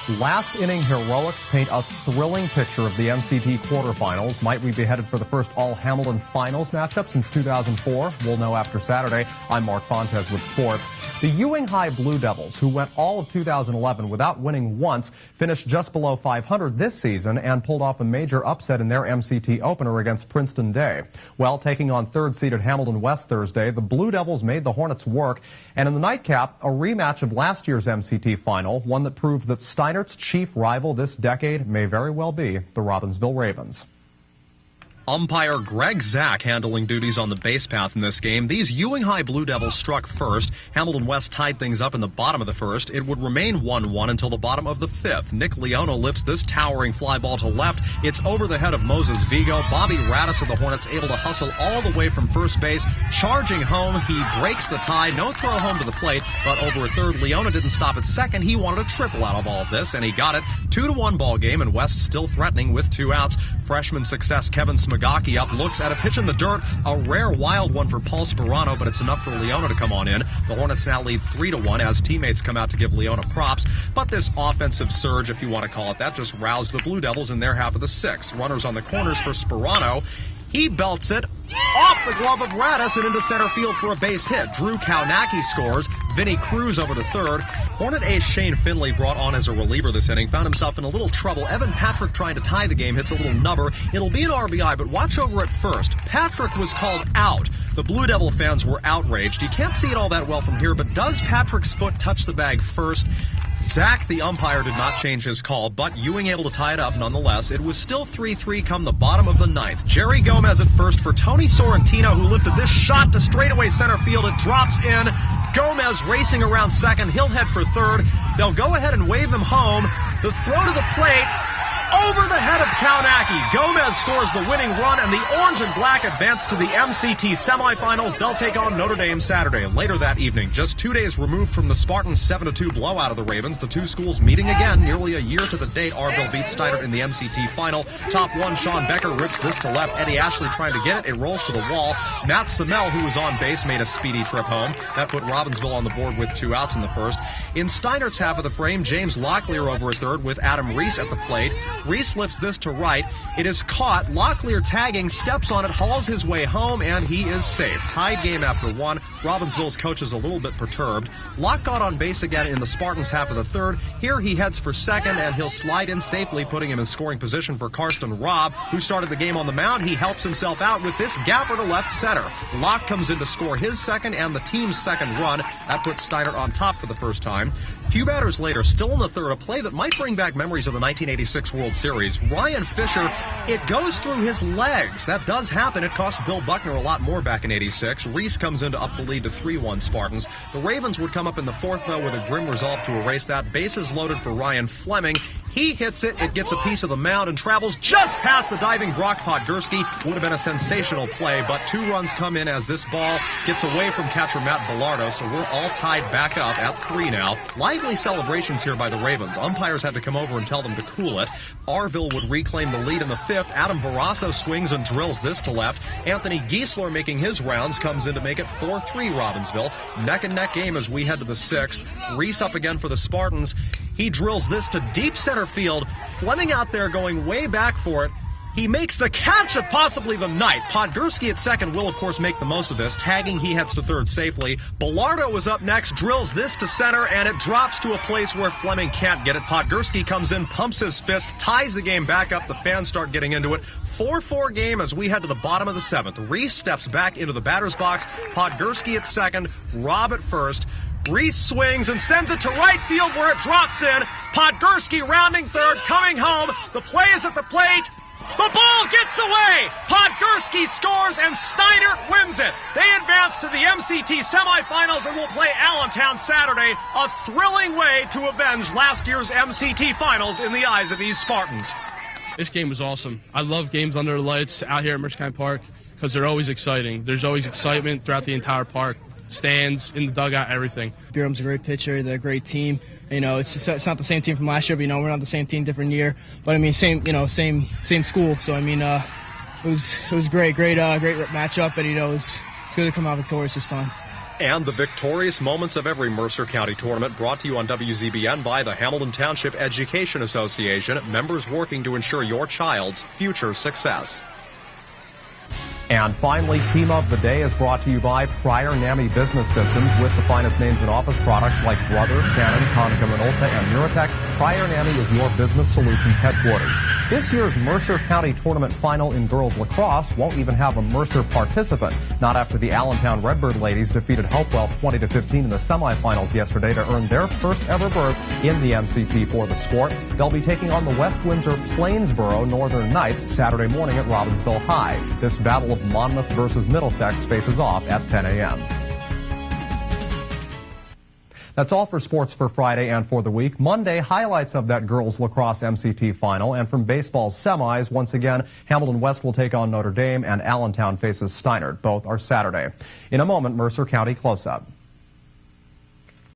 Last-inning heroics paint a thrilling picture of the MCT quarterfinals. Might we be headed for the first all-Hamilton finals matchup since 2004? We'll know after Saturday. I'm Mark Fontes with sports. The Ewing High Blue Devils, who went all of 2011 without winning once, finished just below 500 this season and pulled off a major upset in their MCT opener against Princeton Day. Well, taking on third-seeded Hamilton West Thursday, the Blue Devils made the Hornets work, and in the nightcap, a rematch of last year's MCT final, one that proved that Steinert's chief rival this decade may very well be the Robbinsville Ravens. Umpire Greg Zach handling duties on the base path in this game. These Ewing High Blue Devils struck first. Hamilton West tied things up in the bottom of the first. It would remain 1-1 until the bottom of the fifth. Nick Leona lifts this towering fly ball to left. It's over the head of Moses Vigo. Bobby Radis of the Hornets able to hustle all the way from first base. Charging home, he breaks the tie. No throw home to the plate, but over at third, Leona didn't stop at second. He wanted a triple out of all of this, and he got it. 2-1 ball game, and West still threatening with 2 outs. Freshman success Kevin Smagaki up, looks at a pitch in the dirt, a rare wild one for Paul Sperano, but it's enough for Leona to come on in. The Hornets now lead 3-1 as teammates come out to give Leona props, but this offensive surge, if you want to call it that, just roused the Blue Devils in their half of the sixth. Runners on the corners for Sperano. He belts it off the glove of Radis and into center field for a base hit. Drew Kaunacki scores. Vinny Cruz over to third. Hornet ace Shane Finley, brought on as a reliever this inning, found himself in a little trouble. Evan Patrick trying to tie the game, hits a little nubber. It'll be an RBI, but watch over at first. Patrick was called out. The Blue Devil fans were outraged. You can't see it all that well from here, but does Patrick's foot touch the bag first? Zach, the umpire, did not change his call, but Ewing able to tie it up nonetheless. It was still 3-3 come the bottom of the ninth. Jerry Gomez at first for Tony Sorrentino, who lifted this shot to straightaway center field. It drops in. Gomez racing around second. He'll head for third. They'll go ahead and wave him home. The throw to the plate. Over the head of Kaunacki. Gomez scores the winning run, and the Orange and Black advance to the MCT semifinals. They'll take on Notre Dame Saturday. Later that evening, just 2 days removed from the Spartans' 7-2 blowout of the Ravens, the two schools meeting again nearly a year to the date. Arville beats Steinert in the MCT final. Top one, Sean Becker rips this to left. Eddie Ashley trying to get it. It rolls to the wall. Matt Samel, who was on base, made a speedy trip home. That put Robbinsville on the board with 2 outs in the first. In Steinert's half of the frame, James Locklear over at third with Adam Reese at the plate. Reese lifts this to right. It is caught. Locklear tagging, steps on it, hauls his way home, and he is safe. Tied game after 1. Robbinsville's coach is a little bit perturbed. Locke got on base again in the Spartans' half of the third. Here he heads for second, and he'll slide in safely, putting him in scoring position for Karsten Robb, who started the game on the mound. He helps himself out with this gapper to left center. Locke comes in to score his second and the team's second run. That puts Steinert on top for the first time. Few batters later, still in the third, a play that might bring back memories of the 1986 World Series. Ryan Fisher, it goes through his legs. That does happen. It cost Bill Buckner a lot more back in '86. Reese comes in to up the lead to 3-1 Spartans. The Ravens would come up in the fourth, though, with a grim resolve to erase that. Bases loaded for Ryan Fleming. He hits it, it gets a piece of the mound and travels just past the diving Brock Podgorski. Would have been a sensational play, but 2 runs come in as this ball gets away from catcher Matt Bellardo, so we're all tied back up at 3 now. Lively celebrations here by the Ravens. Umpires had to come over and tell them to cool it. Arville would reclaim the lead in the fifth. Adam Verasso swings and drills this to left. Anthony Giesler, making his rounds, comes in to make it 4-3 Robbinsville. Neck-and-neck game as we head to the sixth. Reese up again for the Spartans. He drills this to deep center field. Fleming out there going way back for it. He makes the catch of possibly the night. Podgorski at second will, of course, make the most of this. Tagging, he heads to third safely. Bellardo is up next, drills this to center, and it drops to a place where Fleming can't get it. Podgorski comes in, pumps his fist, ties the game back up. The fans start getting into it. 4-4 game as we head to the bottom of the seventh. Reese steps back into the batter's box. Podgorski at second, Robb at first. Reese swings and sends it to right field where it drops in. Podgorski rounding third, coming home. The play is at the plate. The ball gets away! Podgorski scores and Steinert wins it. They advance to the MCT semifinals and will play Allentown Saturday. A thrilling way to avenge last year's MCT finals in the eyes of these Spartans. This game was awesome. I love games under the lights out here at Mercer County Park because they're always exciting. There's always excitement throughout the entire park. Stands, in the dugout, everything. Durham's a great pitcher. They're a great team. You know, it's not the same team from last year, but, you know, we're not the same team, different year. But, I mean, same school. So, I mean, it was great matchup, and, you know, it's good to come out victorious this time. And the victorious moments of every Mercer County tournament brought to you on WZBN by the Hamilton Township Education Association, members working to ensure your child's future success. And finally, Team of the Day is brought to you by Prior NAMI Business Systems. With the finest names in office products like Brother, Canon, Konica Minolta, and Muratech, Prior NAMI is your business solutions headquarters. This year's Mercer County Tournament final in girls lacrosse won't even have a Mercer participant. Not after the Allentown Redbird ladies defeated Hopewell 20-15 in the semifinals yesterday to earn their first ever berth in the MCT for the sport. They'll be taking on the West Windsor Plainsboro Northern Knights Saturday morning at Robbinsville High. This battle of Monmouth versus Middlesex faces off at 10 a.m. That's all for sports for Friday and for the week. Monday, highlights of that girls lacrosse MCT final. And from baseball's semis, once again, Hamilton West will take on Notre Dame and Allentown faces Steinert. Both are Saturday. In a moment, Mercer County close-up.